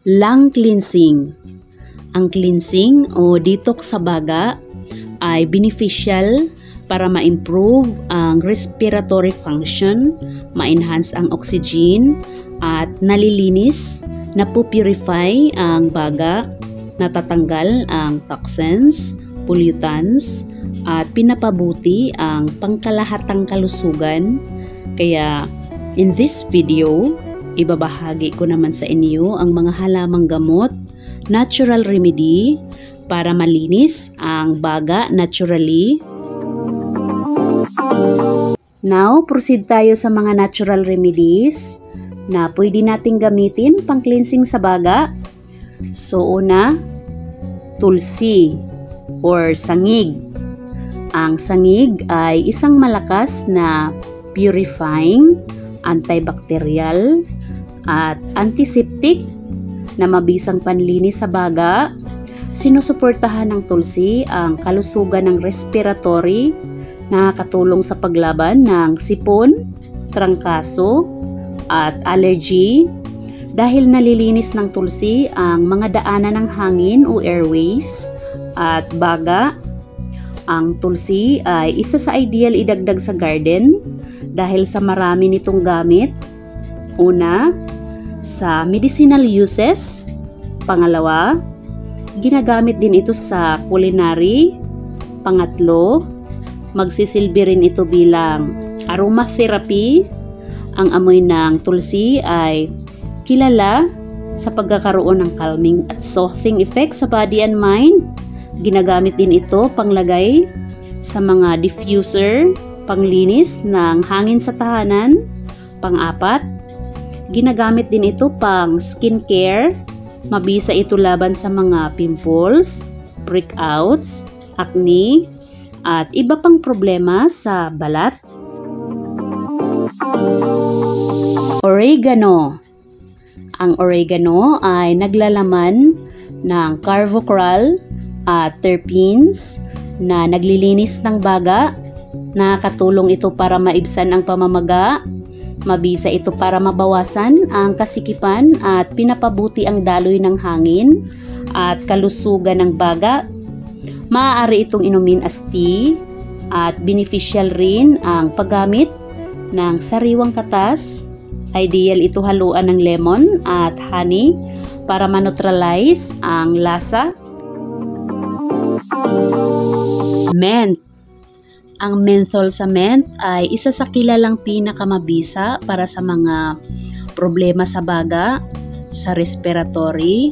Lung cleansing. Ang cleansing o detox sa baga ay beneficial para ma-improve ang respiratory function, ma-enhance ang oxygen, at nalilinis, napupurify ang baga, natatanggal ang toxins, pollutants, at pinapabuti ang pangkalahatang kalusugan. Kaya in this video, ibabahagi ko naman sa inyo ang mga halamang gamot, natural remedy para malinis ang baga naturally. Now, proceed tayo sa mga natural remedies na pwede nating gamitin pang cleansing sa baga. So, una, tulsi or sangig. Ang sangig ay isang malakas na purifying, antibacterial, at antiseptic na mabisang panlinis sa baga. Sinusuportahan ng tulsi ang kalusugan ng respiratory, nakakatulong sa paglaban ng sipon, trangkaso, at allergy. Dahil nalilinis ng tulsi ang mga daanan ng hangin o airways at baga, ang tulsi ay isa sa ideal idagdag sa garden dahil sa marami nitong gamit. Una, sa medicinal uses. Pangalawa, ginagamit din ito sa culinary. Pangatlo, magsisilbi rin ito bilang aromatherapy. Ang amoy ng tulsi ay kilala sa pagkakaroon ng calming at soothing effect sa body and mind. Ginagamit din ito panglagay sa mga diffuser, panglinis ng hangin sa tahanan. Pang-apat, ginagamit din ito pang skincare. Mabisa ito laban sa mga pimples, breakouts, acne, at iba pang problema sa balat. Oregano. Ang oregano ay naglalaman ng carvocral at terpenes na naglilinis ng baga. Nakakatulong ito para maibsan ang pamamaga. Mabisa ito para mabawasan ang kasikipan at pinapabuti ang daloy ng hangin at kalusugan ng baga. Maaari itong inumin as tea at beneficial rin ang paggamit ng sariwang katas. Ideal ito haluan ng lemon at honey para maneutralize ang lasa. Mint. Ang menthol sa mint ay isa sa kilalang pinakamabisa para sa mga problema sa baga, sa respiratory.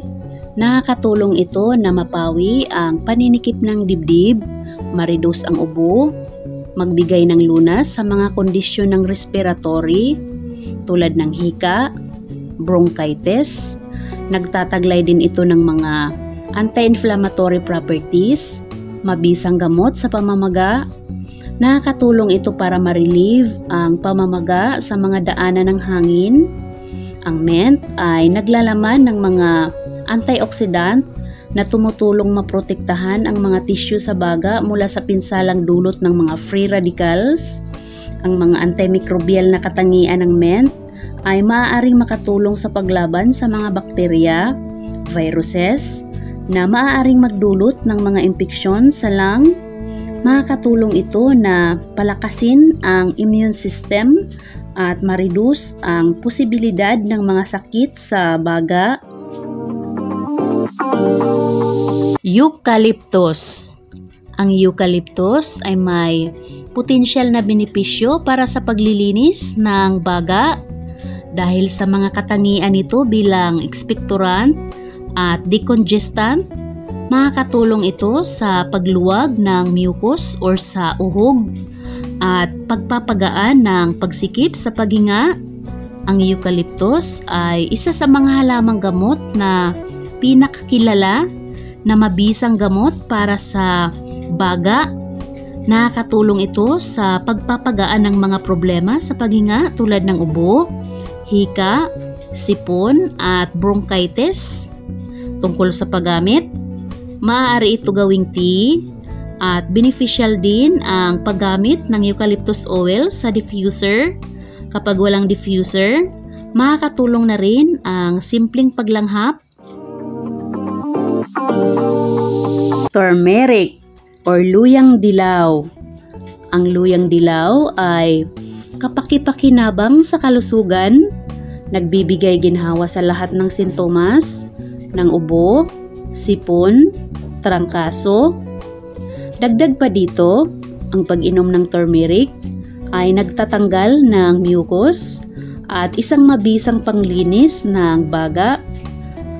Nakakatulong ito na mapawi ang paninikip ng dibdib, ma-reduce ang ubo, magbigay ng lunas sa mga kondisyon ng respiratory tulad ng hika, bronchitis. Nagtataglay din ito ng mga anti-inflammatory properties, mabisang gamot sa pamamaga. Nakakatulong ito para ma-relieve ang pamamaga sa mga daanan ng hangin. Ang mint ay naglalaman ng mga antioxidant na tumutulong maprotektahan ang mga tissue sa baga mula sa pinsalang dulot ng mga free radicals. Ang mga antimicrobial na katangian ng mint ay maaaring makatulong sa paglaban sa mga bakterya, viruses, na maaaring magdulot ng mga impeksyon sa lung. Makakatulong ito na palakasin ang immune system at ma-reduce ang posibilidad ng mga sakit sa baga. Eucalyptus. Ang eucalyptus ay may potensyal na benepisyo para sa paglilinis ng baga dahil sa mga katangian nito bilang expectorant at decongestant. Makakatulong ito sa pagluwag ng mucus or sa uhog at pagpapagaan ng pagsikip sa paghinga. Ang eucalyptus ay isa sa mga halamang gamot na pinakakilala na mabisang gamot para sa baga. Nakakatulong ito sa pagpapagaan ng mga problema sa paghinga tulad ng ubo, hika, sipon at bronchitis. Tungkol sa paggamit, maaari ito gawing tea at beneficial din ang paggamit ng eucalyptus oil sa diffuser. Kapag walang diffuser, makakatulong na rin ang simpleng paglanghap Turmeric or luyang dilaw. Ang luyang dilaw ay kapaki-pakinabang sa kalusugan, nagbibigay ginhawa sa lahat ng sintomas ng ubo, sipon, trangkaso. Dagdag pa dito, ang pag-inom ng turmeric ay nagtatanggal ng mucus at isang mabisang panglinis ng baga.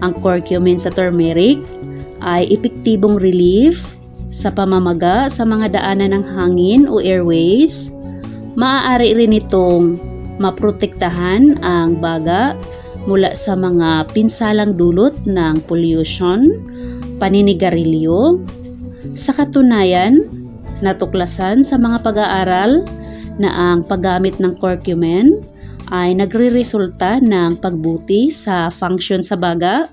Ang curcumin sa turmeric ay epektibong relief sa pamamaga sa mga daanan ng hangin o airways. Maaari rin itong maprotektahan ang baga mula sa mga pinsalang dulot ng pollution, paninigarilyo. Sa katunayan, natuklasan sa mga pag-aaral na ang paggamit ng curcumin ay nagre-resulta ng pagbuti sa function sa baga.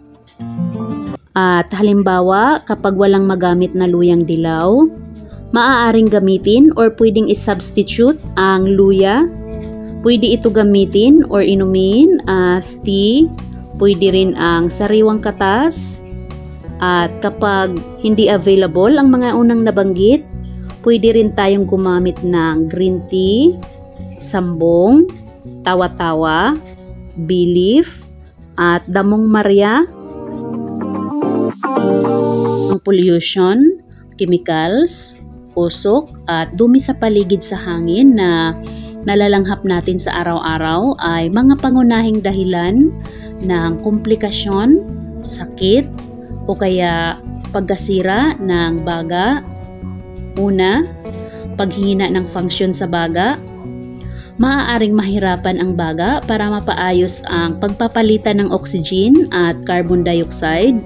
At halimbawa, kapag walang magamit na luyang dilaw, maaaring gamitin or pwedeng i-substitute ang luya. Pwede ito gamitin or inumin as tea. Pwede rin ang sariwang katas. At kapag hindi available ang mga unang nabanggit, pwede rin tayong gumamit ng green tea, sambong, tawa-tawa, bay leaf, at damong Maria. Ang pollution, chemicals, usok at dumi sa paligid sa hangin na nalalanghap natin sa araw-araw ay mga pangunahing dahilan ng komplikasyon, sakit o kaya pagkasira ng baga. Una, paghihina ng function sa baga. Maaaring mahirapan ang baga para mapaayos ang pagpapalitan ng oxygen at carbon dioxide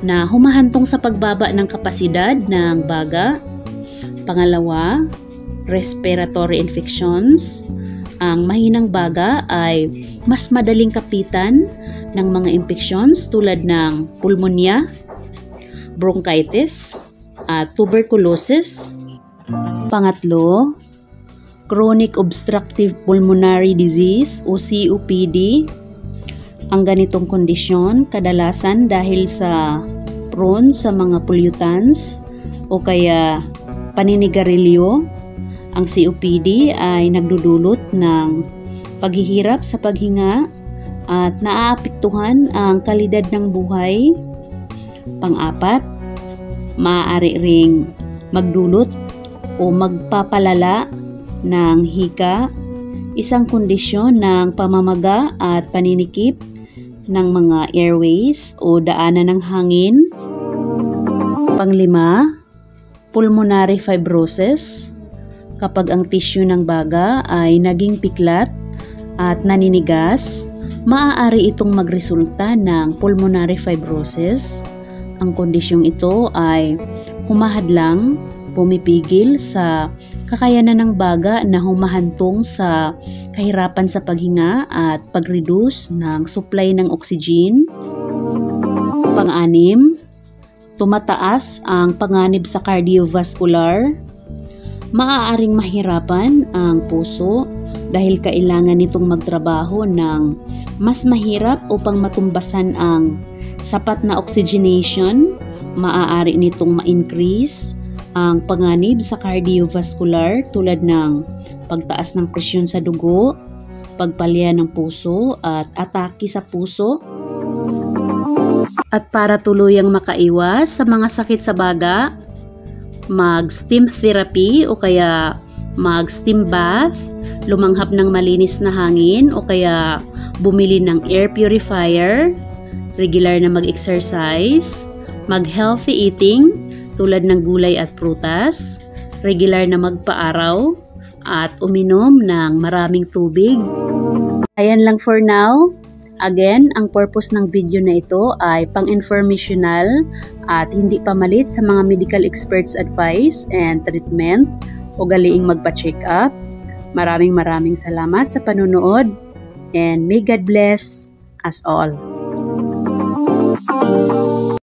na humahantong sa pagbaba ng kapasidad ng baga. Pangalawa, respiratory infections. Ang mahinang baga ay mas madaling kapitan ng mga infections tulad ng pulmonya, bronchitis, at tuberculosis. Pangatlo, chronic obstructive pulmonary disease o COPD. Ang ganitong kondisyon kadalasan dahil sa prone sa mga pollutants o kaya paninigarilyo. Ang COPD ay nagdudulot ng paghihirap sa paghinga at naaapektuhan ang kalidad ng buhay. Pang-apat, maaari ring magdulot o magpapalala ng hika, isang kondisyon ng pamamaga at paninikip ng mga airways o daanan ng hangin. Panglima, pulmonary fibrosis. Kapag ang tissue ng baga ay naging piklat at naninigas, maaari itong magresulta ng pulmonary fibrosis. Ang kondisyong ito ay humahadlang, pumipigil sa kakayanan ng baga na humahantong sa kahirapan sa paghinga at pag-reduce ng supply ng oxygen. Pang-anim, tumataas ang panganib sa cardiovascular. Maaaring mahirapan ang puso dahil kailangan nitong magtrabaho ng mas mahirap upang matumbasan ang sapat na oxygenation. Maaari nitong ma-increase ang panganib sa cardiovascular tulad ng pagtaas ng presyon sa dugo, pagpalya ng puso at atake sa puso. At para tuluyang makaiwas sa mga sakit sa baga, mag-steam therapy o kaya mag-steam bath, lumanghap ng malinis na hangin o kaya bumili ng air purifier, regular na mag-exercise, mag-healthy eating tulad ng gulay at prutas, regular na magpa-araw, at uminom ng maraming tubig. Ayan lang for now. Again, ang purpose ng video na ito ay pang-informational at hindi pamalit sa mga medical experts advice and treatment. Ugaliing magpa-check up. Maraming salamat sa panonood and may God bless us all.